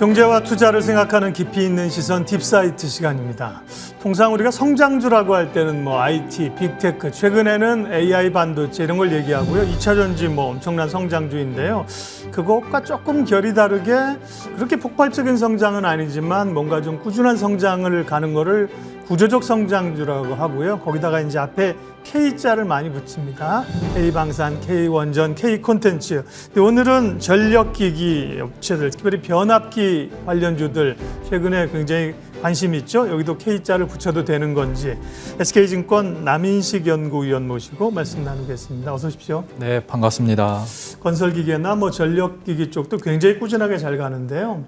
경제와 투자를 생각하는 깊이 있는 시선 딥사이트 시간입니다. 통상 우리가 성장주라고 할 때는 IT, 빅테크, 최근에는 AI 반도체 이런 걸 얘기하고요. 2차 전지 엄청난 성장주인데요. 그것과 조금 결이 다르게 그렇게 폭발적인 성장은 아니지만 뭔가 좀 꾸준한 성장을 가는 거를 구조적 성장주라고 하고요. 거기다가 이제 앞에 K자를 많이 붙입니다. K방산, K원전, K콘텐츠. 오늘은 전력기기 업체들, 특별히 변압기 관련주들 최근에 굉장히 관심 있죠. 여기도 K자를 붙여도 되는 건지 SK증권 남인식 연구위원 모시고 말씀 나누겠습니다. 어서 오십시오. 네, 반갑습니다. 건설기계나 전력기기 쪽도 굉장히 꾸준하게 잘 가는데요.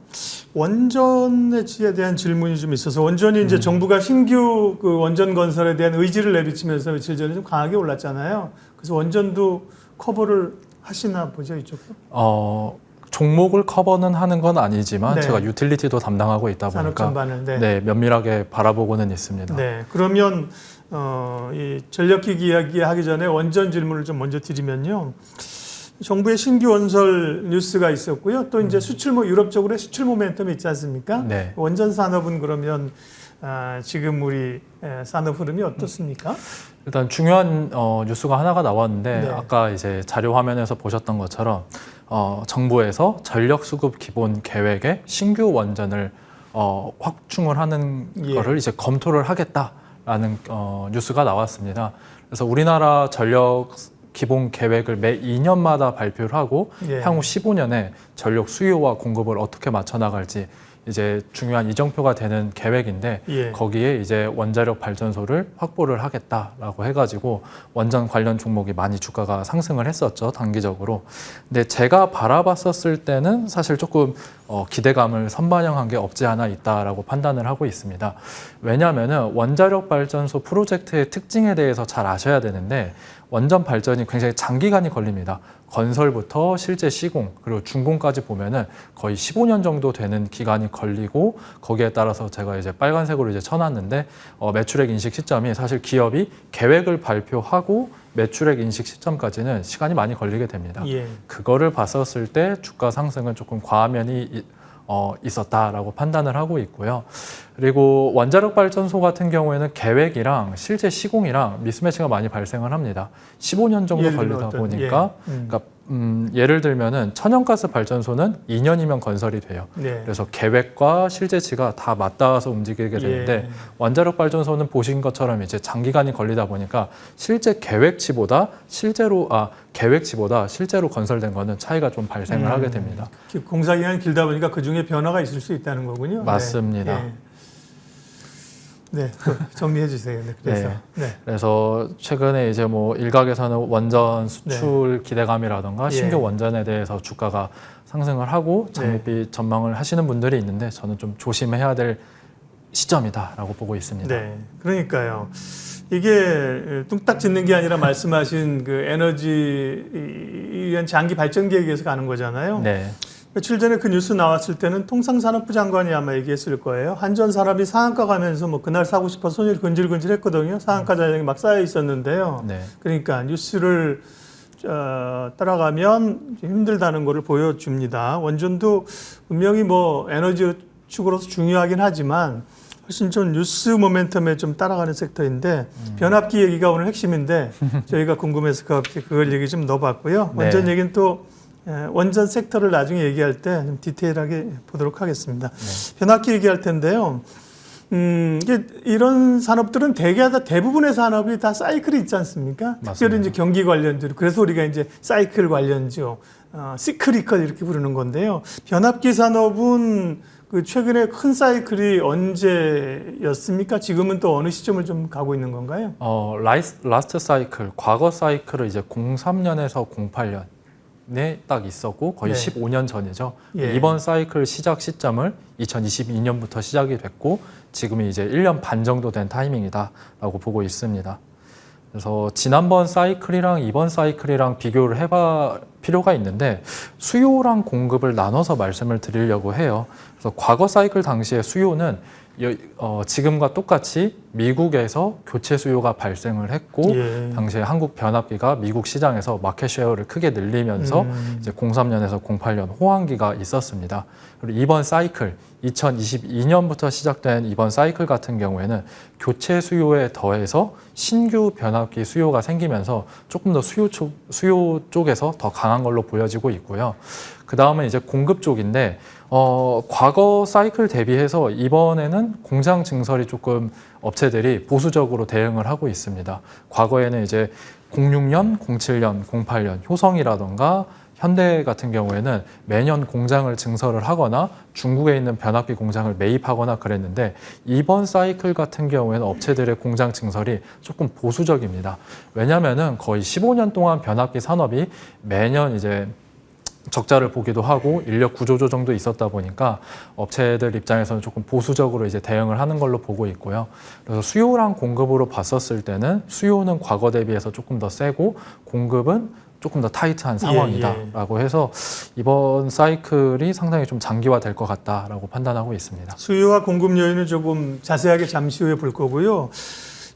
원전에 대한 질문이 좀 있어서 원전이 이제 정부가 신규 그 원전 건설에 대한 의지를 내비치면서 며칠 전에 좀 강하게 올랐잖아요. 그래서 원전도 커버를 하시나 보죠, 이쪽도? 종목을 커버는 하는 건 아니지만 네. 제가 유틸리티도 담당하고 있다 보니까 산업 전반을 네, 면밀하게 바라보고는 있습니다. 네, 그러면 이 전력기기 이야기 하기 전에 원전 질문을 좀 먼저 드리면요. 정부의 신규 원설 뉴스가 있었고요. 또 이제 수출 유럽 쪽으로의 수출 모멘텀이 있지 않습니까? 네. 원전 산업은 그러면 지금 우리 산업 흐름이 어떻습니까? 일단 중요한 뉴스가 하나가 나왔는데 네. 아까 이제 자료 화면에서 보셨던 것처럼 정부에서 전력 수급 기본 계획에 신규 원전을 확충을 하는 거를 이제 검토를 하겠다라는 뉴스가 나왔습니다. 그래서 우리나라 전력 기본 계획을 매 2년마다 발표를 하고 향후 15년에 전력 수요와 공급을 어떻게 맞춰 나갈지 이제 중요한 이정표가 되는 계획인데 거기에 이제 원자력 발전소를 확보를 하겠다라고 해가지고 원전 관련 종목이 많이 주가가 상승을 했었죠, 단기적으로. 근데 제가 바라봤었을 때는 사실 조금 기대감을 선반영한 게 없지 않아 있다라고 판단을 하고 있습니다. 왜냐하면은 원자력 발전소 프로젝트의 특징에 대해서 잘 아셔야 되는데 원전 발전이 굉장히 장기간이 걸립니다. 건설부터 실제 시공 그리고 준공까지 보면은 거의 15년 정도 되는 기간이 걸리고 거기에 따라서 제가 이제 빨간색으로 이제 쳐놨는데 매출액 인식 시점이 사실 기업이 계획을 발표하고 매출액 인식 시점까지는 시간이 많이 걸리게 됩니다. 그거를 봤었을 때 주가 상승은 조금 과하면이 있었다라고 판단을 하고 있고요. 그리고 원자력 발전소 같은 경우에는 계획이랑 실제 시공이랑 미스매치가 많이 발생을 합니다. 15년 정도 걸리다 보니까 그러니까 예를 들면은 천연가스 발전소는 2년이면 건설이 돼요. 그래서 계획과 실제치가 다 맞닿아서 움직이게 되는데 원자력 발전소는 보신 것처럼 이제 장기간이 걸리다 보니까 실제 계획치보다 실제로 건설된 거는 차이가 좀 발생을 하게 됩니다. 공사 기간이 길다 보니까 그 중에 변화가 있을 수 있다는 거군요. 맞습니다. 네, 정리해 주세요. 그래서 최근에 이제 일각에서는 원전 수출 기대감이라던가 신규 원전에 대해서 주가가 상승을 하고 장밋빛 전망을 하시는 분들이 있는데 저는 좀 조심해야 될 시점이다라고 보고 있습니다. 네, 그러니까요. 이게 뚝딱 짓는 게 아니라 말씀하신 그 에너지에 의한 장기 발전 계획에서 가는 거잖아요. 며칠 전에 그 뉴스 나왔을 때는 통상산업부 장관이 아마 얘기했을 거예요. 한전산업이 상한가 가면서 그날 사고 싶어서 손이 근질근질했거든요. 상한가 잔량이 막 쌓여 있었는데요. 그러니까 뉴스를 따라가면 힘들다는 거를 보여줍니다. 원전도 분명히 에너지 축으로서 중요하긴 하지만 훨씬 좀 뉴스 모멘텀에 좀 따라가는 섹터인데 변압기 얘기가 오늘 핵심인데 저희가 궁금해서 그걸 얘기 좀 넣어봤고요. 원전 얘기는 또 원전 섹터를 나중에 얘기할 때 좀 디테일하게 보도록 하겠습니다. 변압기 얘기할 텐데요. 이게 이런 산업들은 대부분의 산업이 다 사이클이 있지 않습니까? 맞습니다. 특별히 이제 경기 관련주. 그래서 우리가 이제 사이클 관련주, 시크리컬 이렇게 부르는 건데요. 변압기 산업은 그 최근에 큰 사이클이 언제였습니까? 지금은 또 어느 시점을 좀 가고 있는 건가요? 라스트 사이클, 과거 사이클을 이제 03년에서 08년. 딱 있었고 거의 15년 전이죠. 이번 사이클 시작 시점을 2022년부터 시작이 됐고 지금이 이제 1년 반 정도 된 타이밍이다라고 보고 있습니다. 그래서 지난번 사이클이랑 이번 사이클이랑 비교를 해볼 필요가 있는데 수요랑 공급을 나눠서 말씀을 드리려고 해요. 그래서 과거 사이클 당시의 수요는 지금과 똑같이 미국에서 교체 수요가 발생을 했고 예. 당시에 한국 변압기가 미국 시장에서 마켓 셰어를 크게 늘리면서 이제 03년에서 08년 호황기가 있었습니다. 그리고 이번 사이클 2022년부터 시작된 이번 사이클 같은 경우에는 교체 수요에 더해서 신규 변압기 수요가 생기면서 조금 더 수요 쪽에서 더 강한 걸로 보여지고 있고요. 그 다음은 이제 공급 쪽인데 과거 사이클 대비해서 이번에는 공장 증설이 조금 업체들이 보수적으로 대응을 하고 있습니다. 과거에는 이제 06년, 07년, 08년 효성이라던가 현대 같은 경우에는 매년 공장을 증설을 하거나 중국에 있는 변압기 공장을 매입하거나 그랬는데 이번 사이클 같은 경우에는 업체들의 공장 증설이 조금 보수적입니다. 왜냐하면은 거의 15년 동안 변압기 산업이 매년 이제 적자를 보기도 하고 인력 구조조정도 있었다 보니까 업체들 입장에서는 조금 보수적으로 이제 대응을 하는 걸로 보고 있고요. 그래서 수요랑 공급으로 봤었을 때는 수요는 과거 대비해서 조금 더 세고 공급은 조금 더 타이트한 상황이다라고 해서 이번 사이클이 상당히 좀 장기화될 것 같다라고 판단하고 있습니다. 수요와 공급 요인은 조금 자세하게 잠시 후에 볼 거고요.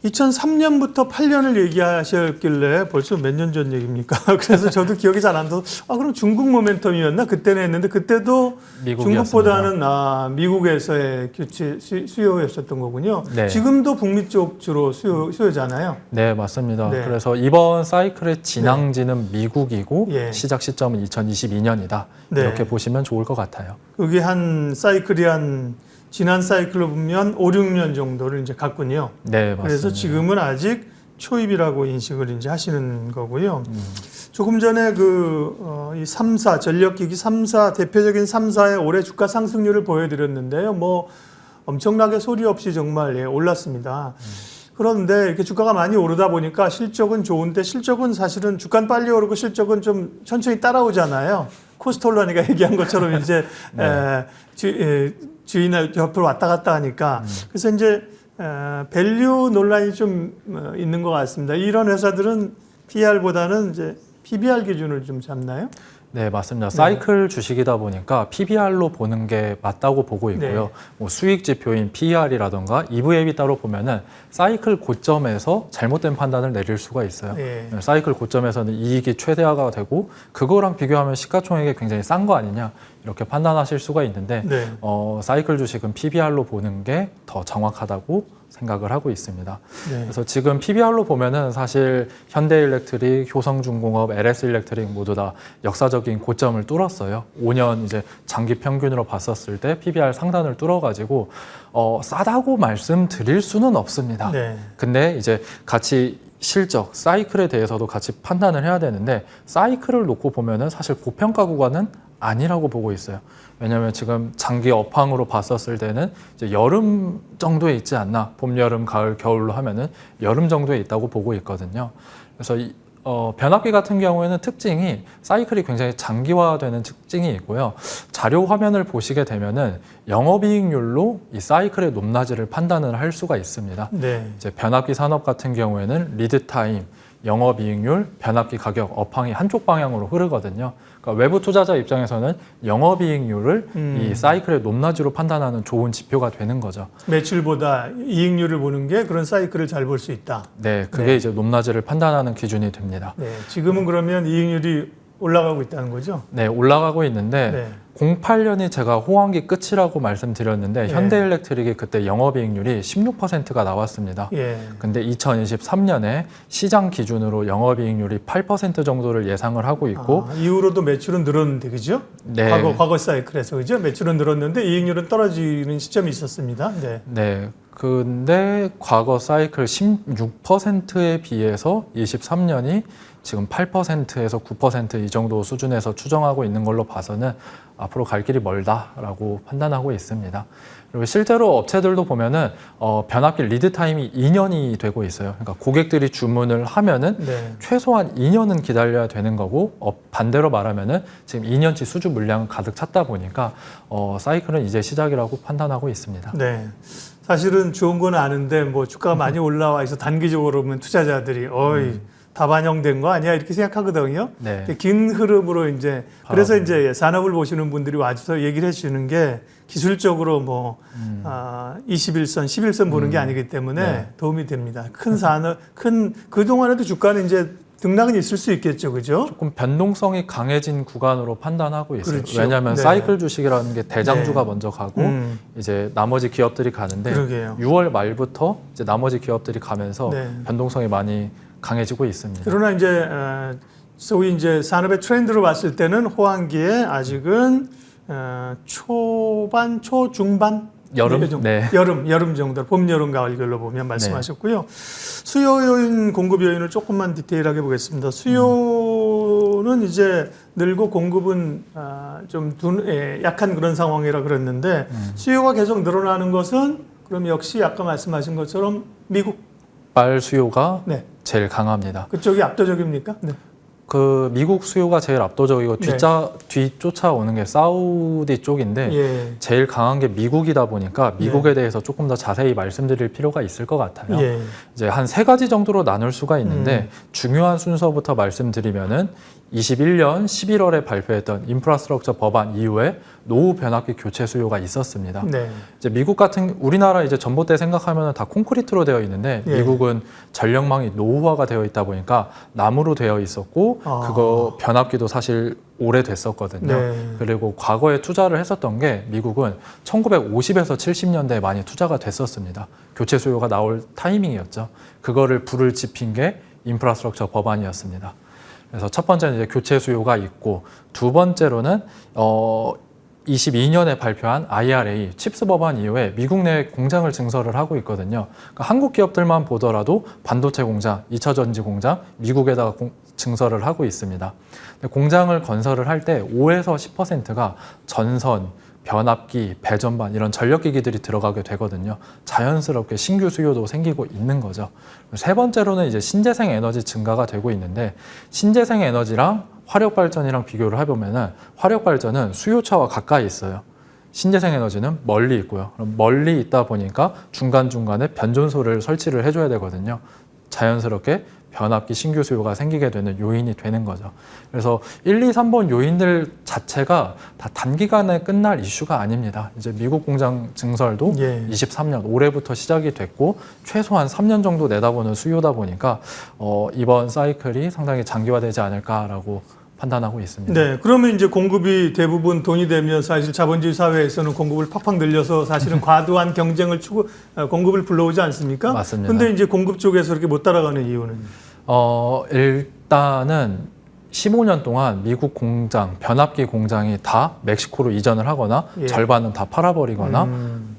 2003년부터 8년을 얘기하셨길래 벌써 몇 년 전 얘기입니까? 그래서 저도 기억이 잘 안 나서 그럼 중국 모멘텀이었나? 그때는 했는데 그때도 미국이었습니다. 중국보다는 미국에서의 교체 수요였었던 거군요. 네. 지금도 북미 쪽 주로 수요잖아요. 네, 맞습니다. 네. 그래서 이번 사이클의 진앙지는 미국이고 예. 시작 시점은 2022년이다. 네. 이렇게 보시면 좋을 것 같아요. 그게 한 사이클이 지난 사이클로 보면 5, 6년 정도를 이제 갔군요. 네, 맞습니다. 그래서 지금은 아직 초입이라고 인식을 이제 하시는 거고요. 조금 전에 이 3사, 전력기기 3사, 대표적인 3사의 올해 주가 상승률을 보여드렸는데요. 뭐 엄청나게 소리 없이 정말 올랐습니다. 그런데 이렇게 주가가 많이 오르다 보니까 실적은 좋은데 실적은 사실은 주가는 빨리 오르고 실적은 좀 천천히 따라오잖아요. 코스톨러니가 얘기한 것처럼 이제 네. 주인을 옆으로 왔다 갔다 하니까 그래서 이제 밸류 논란이 좀 있는 것 같습니다. 이런 회사들은 PR보다는 이제 PBR 기준을 좀 잡나요? 네, 맞습니다. 사이클 주식이다 보니까 PBR로 보는 게 맞다고 보고 있고요. 네. 뭐 수익 지표인 PER이라던가 EV/EBITDA로 보면은 사이클 고점에서 잘못된 판단을 내릴 수가 있어요. 네. 사이클 고점에서는 이익이 최대화가 되고 그거랑 비교하면 시가총액이 굉장히 싼 거 아니냐 이렇게 판단하실 수가 있는데 네. 사이클 주식은 PBR로 보는 게 더 정확하다고 생각을 하고 있습니다. 네. 그래서 지금 PBR로 보면은 사실 현대일렉트릭, 효성중공업, LS일렉트릭 모두 다 역사적인 고점을 뚫었어요. 5년 이제 장기 평균으로 봤었을 때 PBR 상단을 뚫어가지고 싸다고 말씀드릴 수는 없습니다. 네. 근데 이제 같이 실적, 사이클에 대해서도 같이 판단을 해야 되는데 사이클을 놓고 보면은 사실 고평가 구간은 아니라고 보고 있어요. 왜냐하면 지금 장기 업황으로 봤었을 때는 이제 여름 정도에 있지 않나, 봄, 여름, 가을, 겨울로 하면은 여름 정도에 있다고 보고 있거든요. 그래서 변압기 같은 경우에는 특징이 사이클이 굉장히 장기화되는 특징이 있고요. 자료 화면을 보시게 되면은 영업이익률로 이 사이클의 높낮이를 판단을 할 수가 있습니다. 네. 이제 변압기 산업 같은 경우에는 리드 타임, 영업이익률, 변압기 가격, 업황이 한쪽 방향으로 흐르거든요. 그러니까 외부 투자자 입장에서는 영업이익률을 이 사이클의 높낮이로 판단하는 좋은 지표가 되는 거죠. 매출보다 이익률을 보는 게 그런 사이클을 잘 볼 수 있다. 네, 그게 네. 이제 높낮이를 판단하는 기준이 됩니다. 네. 지금은 그러면 이익률이 올라가고 있다는 거죠? 네, 올라가고 있는데 네. 08년이 제가 호황기 끝이라고 말씀드렸는데 예. 현대일렉트릭이 그때 영업이익률이 16%가 나왔습니다. 예. 근데 2023년에 시장 기준으로 영업이익률이 8% 정도를 예상을 하고 있고 이후로도 매출은 늘었는데 그죠? 네. 과거 사이클에서 그죠? 매출은 늘었는데 이익률은 떨어지는 시점이 있었습니다. 네. 네. 근데 과거 사이클 16%에 비해서 23년이 지금 8%에서 9% 이 정도 수준에서 추정하고 있는 걸로 봐서는 앞으로 갈 길이 멀다라고 판단하고 있습니다. 그리고 실제로 업체들도 보면은 변압기 리드 타임이 2년이 되고 있어요. 그러니까 고객들이 주문을 하면은 네. 최소한 2년은 기다려야 되는 거고 반대로 말하면은 지금 2년치 수주 물량은 가득 찼다 보니까 사이클은 이제 시작이라고 판단하고 있습니다. 네. 사실은 좋은 건 아는데 뭐 주가가 많이 올라와 있어 단기적으로 보면 투자자들이 다 반영된 거 아니야 이렇게 생각하거든요. 네. 긴 흐름으로 이제 그래서 이제 산업을 보시는 분들이 와줘서 얘기를 해주는 게 기술적으로 뭐 21선, 11선 보는 게 아니기 때문에 네. 도움이 됩니다. 큰 산업, 그 동안에도 주가는 이제 등락은 있을 수 있겠죠, 그죠? 조금 변동성이 강해진 구간으로 판단하고 있어요. 그렇죠. 왜냐하면 네. 사이클 주식이라는 게 대장주가 네. 먼저 가고 이제 나머지 기업들이 가는데 그러게요. 6월 말부터 이제 나머지 기업들이 가면서 네. 변동성이 많이 강해지고 있습니다. 그러나 이제 소위 이제 산업의 트렌드로 봤을 때는 호황기에 아직은 초반, 초중반 여름? 정도. 네. 여름 정도, 봄, 여름, 가을별로 보면 말씀하셨고요. 수요 요인, 공급 요인을 조금만 디테일하게 보겠습니다. 수요는 이제 늘고 공급은 좀 약한 그런 상황이라 그랬는데 수요가 계속 늘어나는 것은 그럼 역시 아까 말씀하신 것처럼 미국 빨 수요가 네. 제일 강합니다. 그쪽이 압도적입니까? 네. 그 미국 수요가 제일 압도적이고 네. 뒤쫓아오는 게 사우디 쪽인데 예. 제일 강한 게 미국이다 보니까 미국에 대해서 조금 더 자세히 말씀드릴 필요가 있을 것 같아요. 예. 이제 한 3가지 정도로 나눌 수가 있는데 중요한 순서부터 말씀드리면은 21년 11월에 발표했던 인프라스트럭처 법안 이후에 노후 변압기 교체 수요가 있었습니다. 네. 이제 미국 같은 우리나라 이제 전봇대 생각하면 다 콘크리트로 되어 있는데 예. 미국은 전력망이 노후화가 되어 있다 보니까 나무로 되어 있었고 그거 변압기도 사실 오래됐었거든요. 네. 그리고 과거에 투자를 했었던 게 미국은 1950에서 70년대에 많이 투자가 됐었습니다. 교체 수요가 나올 타이밍이었죠. 그거를 불을 지핀 게 인프라스트럭처 법안이었습니다. 그래서 첫 번째는 이제 교체 수요가 있고 두 번째로는 22년에 발표한 IRA 칩스 법안 이후에 미국 내 공장을 증설을 하고 있거든요. 그러니까 한국 기업들만 보더라도 반도체 공장, 2차 전지 공장 미국에다가 증설을 하고 있습니다. 공장을 건설을 할 때 5에서 10%가 전선, 변압기, 배전반 이런 전력기기들이 들어가게 되거든요. 자연스럽게 신규 수요도 생기고 있는 거죠. 세 번째로는 이제 신재생 에너지 증가가 되고 있는데 신재생 에너지랑 화력 발전이랑 비교를 해보면은 화력 발전은 수요처와 가까이 있어요. 신재생 에너지는 멀리 있고요. 그럼 멀리 있다 보니까 중간중간에 변전소를 설치를 해줘야 되거든요. 자연스럽게 변압기 신규 수요가 생기게 되는 요인이 되는 거죠. 그래서 1, 2, 3번 요인들 자체가 다 단기간에 끝날 이슈가 아닙니다. 이제 미국 공장 증설도 23년 올해부터 시작이 됐고 최소한 3년 정도 내다보는 수요다 보니까 이번 사이클이 상당히 장기화되지 않을까라고 판단하고 있습니다. 네, 그러면 이제 공급이 대부분 돈이 되면 사실 자본주의 사회에서는 공급을 팍팍 늘려서 사실은 과도한 경쟁을 공급을 불러오지 않습니까? 맞습니다. 근데 이제 공급 쪽에서 이렇게 못 따라가는 이유는? 일단은 15년 동안 미국 공장, 변압기 공장이 다 멕시코로 이전을 하거나 절반은 다 팔아버리거나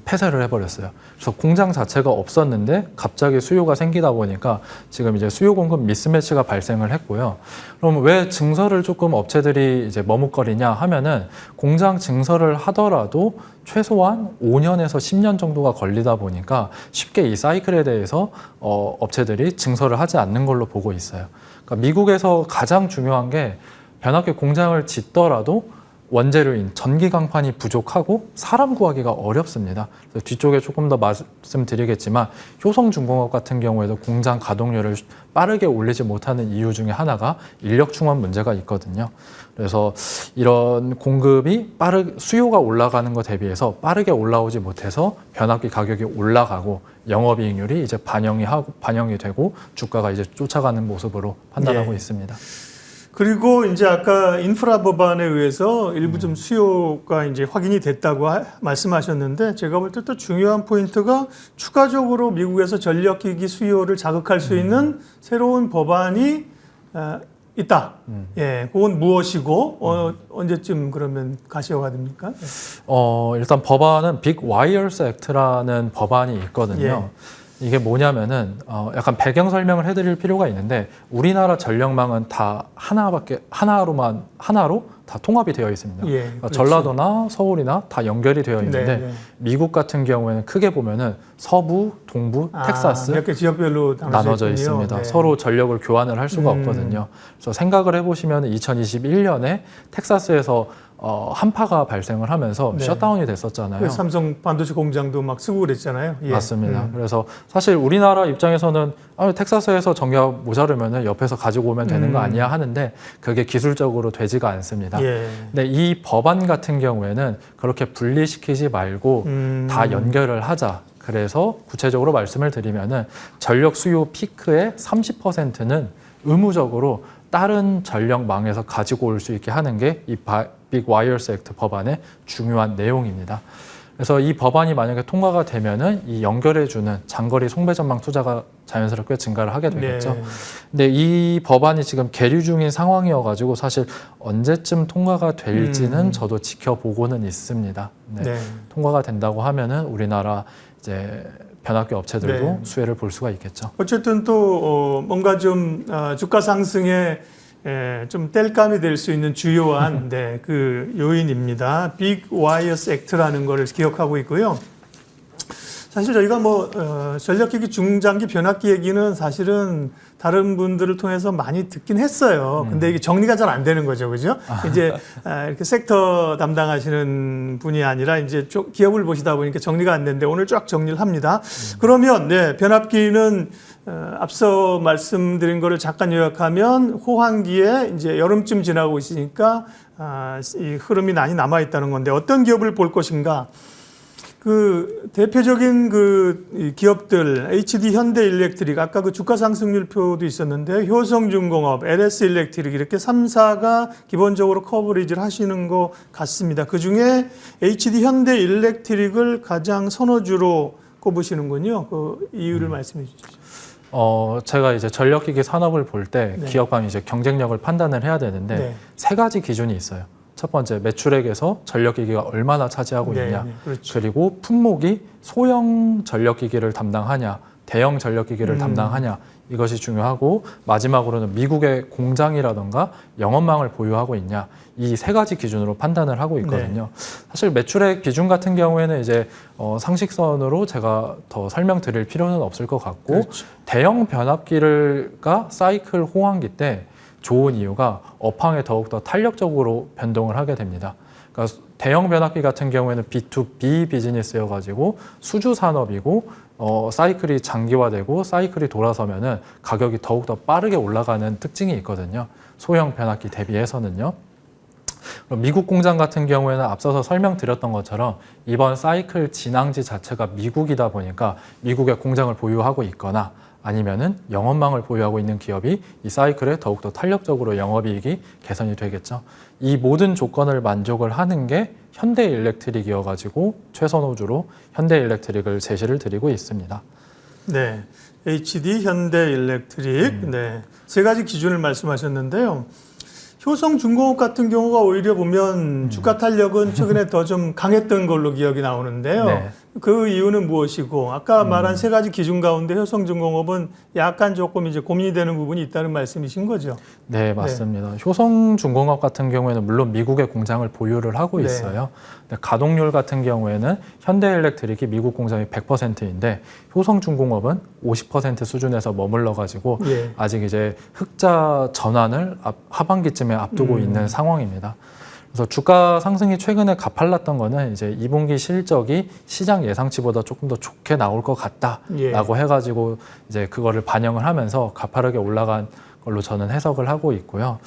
폐쇄를 해버렸어요. 그래서 공장 자체가 없었는데 갑자기 수요가 생기다 보니까 지금 이제 수요 공급 미스매치가 발생을 했고요. 그럼 왜 증설을 조금 업체들이 이제 머뭇거리냐 하면은 공장 증설을 하더라도 최소한 5년에서 10년 정도가 걸리다 보니까 쉽게 이 사이클에 대해서 업체들이 증설을 하지 않는 걸로 보고 있어요. 그러니까 미국에서 가장 중요한 게 변압기 공장을 짓더라도 원재료인 전기 강판이 부족하고 사람 구하기가 어렵습니다. 그래서 뒤쪽에 조금 더 말씀드리겠지만 효성중공업 같은 경우에도 공장 가동률을 빠르게 올리지 못하는 이유 중에 하나가 인력 충원 문제가 있거든요. 그래서 이런 공급이 수요가 올라가는 것 대비해서 빠르게 올라오지 못해서 변압기 가격이 올라가고 영업이익률이 이제 반영이 되고 주가가 이제 쫓아가는 모습으로 판단하고 있습니다. 그리고 이제 아까 인프라 법안에 의해서 일부 좀 수요가 이제 확인이 됐다고 말씀하셨는데 제가 볼 때 또 중요한 포인트가 추가적으로 미국에서 전력기기 수요를 자극할 수 있는 새로운 법안이 있다. 예, 그건 무엇이고 언제쯤 그러면 가시화가 됩니까? 일단 법안은 빅 와이어스 액트라는 법안이 있거든요. 이게 뭐냐면은 약간 배경 설명을 해드릴 필요가 있는데 우리나라 전력망은 다 하나로 다 통합이 되어 있습니다. 그러니까 그렇죠. 전라도나 서울이나 다 연결이 되어 있는데 미국 같은 경우에는 크게 보면은 서부, 동부, 텍사스 몇 개 지역별로 나눠져 있습니다. 네. 서로 전력을 교환을 할 수가 없거든요. 그래서 생각을 해보시면 2021년에 텍사스에서 한파가 발생을 하면서 네. 셧다운이 됐었잖아요. 그 삼성 반도체 공장도 막 쓰고 그랬잖아요. 예. 맞습니다. 그래서 사실 우리나라 입장에서는 텍사스에서 전기가 모자르면 옆에서 가지고 오면 되는 거 아니야 하는데 그게 기술적으로 되지가 않습니다. 예. 근데 이 법안 같은 경우에는 그렇게 분리시키지 말고 다 연결을 하자. 그래서 구체적으로 말씀을 드리면은 전력 수요 피크의 30%는 의무적으로 다른 전력망에서 가지고 올 수 있게 하는 게 이 빅 와이어스 액트 법안의 중요한 내용입니다. 그래서 이 법안이 만약에 통과가 되면은 이 연결해주는 장거리 송배전망 투자가 자연스럽게 증가를 하게 되겠죠. 네. 근데 이 법안이 지금 계류 중인 상황이어가지고 사실 언제쯤 통과가 될지는 저도 지켜보고는 있습니다. 네. 네. 통과가 된다고 하면은 우리나라 이제 변압기 업체들도 네. 수혜를 볼 수가 있겠죠. 어쨌든 또 뭔가 좀 주가 상승에 좀 땔감이 될 수 있는 주요한 네, 그 요인입니다. 빅 와이어스 액트라는 것을 기억하고 있고요. 사실 저희가 뭐 전력기기 중장기 변압기 얘기는 사실은 다른 분들을 통해서 많이 듣긴 했어요. 근데 이게 정리가 잘 안 되는 거죠, 그죠? 이제 이렇게 섹터 담당하시는 분이 아니라 이제 기업을 보시다 보니까 정리가 안 되는데 오늘 쫙 정리를 합니다. 그러면 네, 변압기는 앞서 말씀드린 거를 잠깐 요약하면 호황기에 이제 여름쯤 지나고 있으니까 이 흐름이 많이 남아 있다는 건데 어떤 기업을 볼 것인가? 그 대표적인 그 기업들 HD 현대일렉트릭 아까 그 주가 상승률 표도 있었는데 효성중공업, LS일렉트릭 이렇게 3사가 기본적으로 커버리지를 하시는 것 같습니다. 그 중에 HD 현대일렉트릭을 가장 선호주로 꼽으시는군요. 그 이유를 말씀해 주시죠. 제가 이제 전력기기 산업을 볼 때 네. 기업방 이제 경쟁력을 판단을 해야 되는데 네. 세 가지 기준이 있어요. 첫 번째 매출액에서 전력기기가 얼마나 차지하고 네, 있냐. 네, 그렇죠. 그리고 품목이 소형 전력기기를 담당하냐, 대형 전력기기를 담당하냐. 이것이 중요하고 마지막으로는 미국의 공장이라던가 영업망을 보유하고 있냐. 이 세 가지 기준으로 판단을 하고 있거든요. 사실 매출액 기준 같은 경우에는 이제 상식선으로 제가 더 설명드릴 필요는 없을 것 같고 그렇죠. 대형 변압기가 사이클 호황기 때 좋은 이유가 업황에 더욱더 탄력적으로 변동을 하게 됩니다. 그러니까 대형 변압기 같은 경우에는 B2B 비즈니스여가지고 수주 산업이고 사이클이 장기화되고 사이클이 돌아서면은 가격이 더욱더 빠르게 올라가는 특징이 있거든요. 소형 변압기 대비해서는요. 미국 공장 같은 경우에는 앞서서 설명드렸던 것처럼 이번 사이클 진앙지 자체가 미국이다 보니까 미국의 공장을 보유하고 있거나 아니면은 영업망을 보유하고 있는 기업이 이 사이클에 더욱더 탄력적으로 영업이익이 개선이 되겠죠. 이 모든 조건을 만족을 하는 게 현대일렉트릭이어가지고 최선호주로 현대일렉트릭을 제시를 드리고 있습니다. 네, HD 현대일렉트릭 네, 세 가지 기준을 말씀하셨는데요. 효성중공업 같은 경우가 오히려 보면 주가 탄력은 최근에 더 좀 강했던 걸로 기억이 나오는데요. 네. 그 이유는 무엇이고 아까 말한 세 가지 기준 가운데 효성중공업은 약간 조금 이제 고민이 되는 부분이 있다는 말씀이신 거죠? 네, 맞습니다. 효성중공업 같은 경우에는 물론 미국의 공장을 보유를 하고 있어요. 근데 가동률 같은 경우에는 현대일렉트릭이 미국 공장이 100%인데 효성중공업은 50% 수준에서 머물러 가지고 예. 아직 이제 흑자 전환을 하반기쯤에 앞두고 있는 상황입니다. 그래서 주가 상승이 최근에 가팔랐던 거는 이제 2분기 실적이 시장 예상치보다 조금 더 좋게 나올 것 같다라고 해가지고 이제 그거를 반영을 하면서 가파르게 올라간 걸로 저는 해석을 하고 있고요.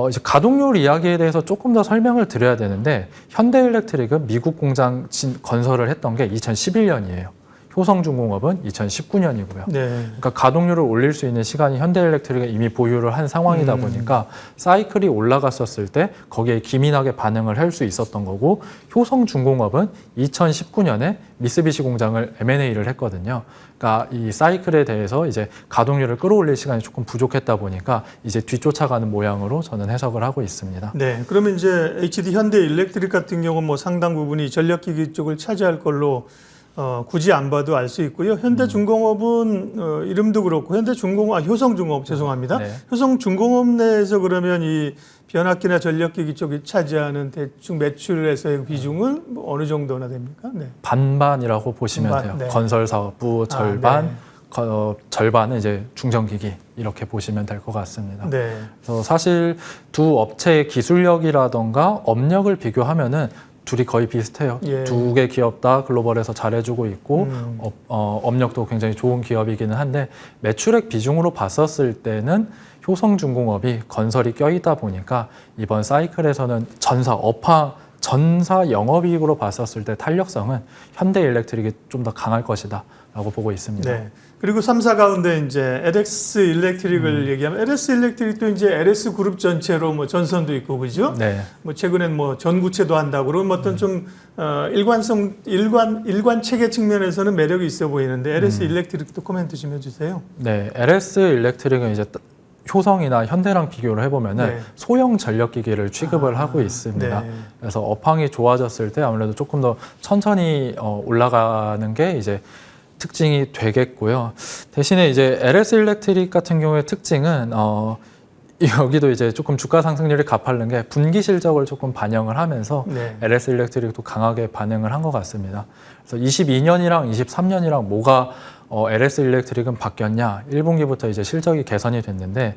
이제 가동률 이야기에 대해서 조금 더 설명을 드려야 되는데 현대일렉트릭은 미국 공장 건설을 했던 게 2011년이에요. 효성중공업은 2019년이고요. 네. 그러니까 가동률을 올릴 수 있는 시간이 현대일렉트릭에 이미 보유를 한 상황이다 보니까 사이클이 올라갔었을 때 거기에 기민하게 반응을 할 수 있었던 거고 효성중공업은 2019년에 미쓰비시 공장을 M&A를 했거든요. 그러니까 이 사이클에 대해서 이제 가동률을 끌어올릴 시간이 조금 부족했다 보니까 이제 뒤쫓아가는 모양으로 저는 해석을 하고 있습니다. 네. 그러면 이제 HD 현대일렉트릭 같은 경우는 뭐 상당 부분이 전력기기 쪽을 차지할 걸로 굳이 안 봐도 알 수 있고요. 현대중공업은 이름도 그렇고 효성중공업 죄송합니다. 네. 효성중공업 내에서 그러면 이 변압기나 전력기기 쪽이 차지하는 대충 매출에서의 비중은 뭐 어느 정도나 됩니까? 네. 반반이라고 보시면 반반, 돼요. 네. 건설 사업부 절반, 네. 절반은 이제 중전기기 이렇게 보시면 될 것 같습니다. 네. 그래서 사실 두 업체의 기술력이라던가 업력을 비교하면은 둘이 거의 비슷해요. 예. 두 개 기업 다 글로벌에서 잘해주고 있고 업력도 굉장히 좋은 기업이기는 한데 매출액 비중으로 봤었을 때는 효성중공업이 건설이 껴있다 보니까 이번 사이클에서는 전사 영업이익으로 봤었을 때 탄력성은 현대일렉트릭이 좀 더 강할 것이다 라고 보고 있습니다. 네. 그리고 3사 가운데 이제 LS 일렉트릭을 얘기하면 LS 일렉트릭도 이제 LS 그룹 전체로 뭐 전선도 있고 그죠? 네. 뭐 최근엔 뭐 전구체도 한다고 그러면 어떤 좀 일관 체계 측면에서는 매력이 있어 보이는데 LS 일렉트릭도 코멘트 좀 해주세요. 네, LS 일렉트릭은 이제 효성이나 현대랑 비교를 해보면은 네. 소형 전력기기를 취급을 하고 있습니다. 네. 그래서 업황이 좋아졌을 때 아무래도 조금 더 천천히 올라가는 게 이제 특징이 되겠고요. 대신에 이제 LS 일렉트릭 같은 경우의 특징은 여기도 이제 조금 주가 상승률이 가파른 게 분기 실적을 조금 반영을 하면서 네. LS 일렉트릭도 강하게 반응을 한 것 같습니다. 그래서 22년이랑 23년이랑 뭐가 LS 일렉트릭은 바뀌었냐? 1분기부터 이제 실적이 개선이 됐는데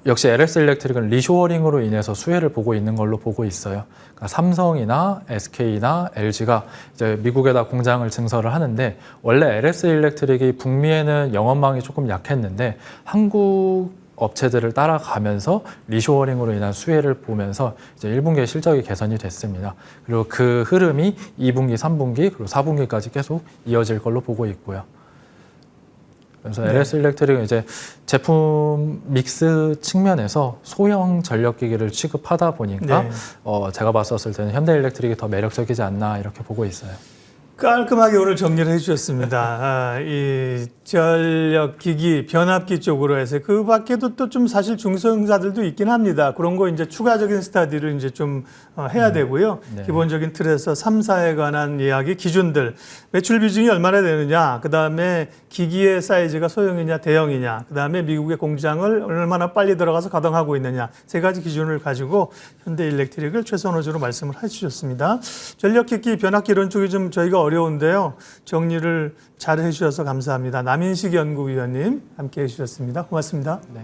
역시 LS 일렉트릭은 리쇼어링으로 인해서 수혜를 보고 있는 걸로 보고 있어요. 그러니까 삼성이나 SK나 LG가 이제 미국에다 공장을 증설을 하는데 원래 LS 일렉트릭이 북미에는 영업망이 조금 약했는데 한국 업체들을 따라가면서 리쇼어링으로 인한 수혜를 보면서 이제 1분기에 실적이 개선이 됐습니다. 그리고 그 흐름이 2분기, 3분기, 그리고 4분기까지 계속 이어질 걸로 보고 있고요. 그래서 네. LS 일렉트릭은 이제 제품 믹스 측면에서 소형 전력기기를 취급하다 보니까 네. 제가 봤었을 때는 현대 일렉트릭이 더 매력적이지 않나 이렇게 보고 있어요. 깔끔하게 오늘 정리를 해주셨습니다. 이 전력기기, 변압기 쪽으로 해서 그 밖에도 또 좀 사실 중소형사들도 있긴 합니다. 그런 거 이제 추가적인 스타디를 이제 좀 해야 되고요. 네. 기본적인 틀에서 3사에 관한 이야기, 기준들, 매출 비중이 얼마나 되느냐, 그 다음에 기기의 사이즈가 소형이냐, 대형이냐, 그 다음에 미국의 공장을 얼마나 빨리 들어가서 가동하고 있느냐, 세 가지 기준을 가지고 현대일렉트릭을 최선호적으로 말씀을 해주셨습니다. 전력기기, 변압기 이런 쪽이 좀 저희가 어려운데요. 정리를 잘 해주셔서 감사합니다. 남인식 연구위원님 함께 해주셨습니다. 고맙습니다. 네.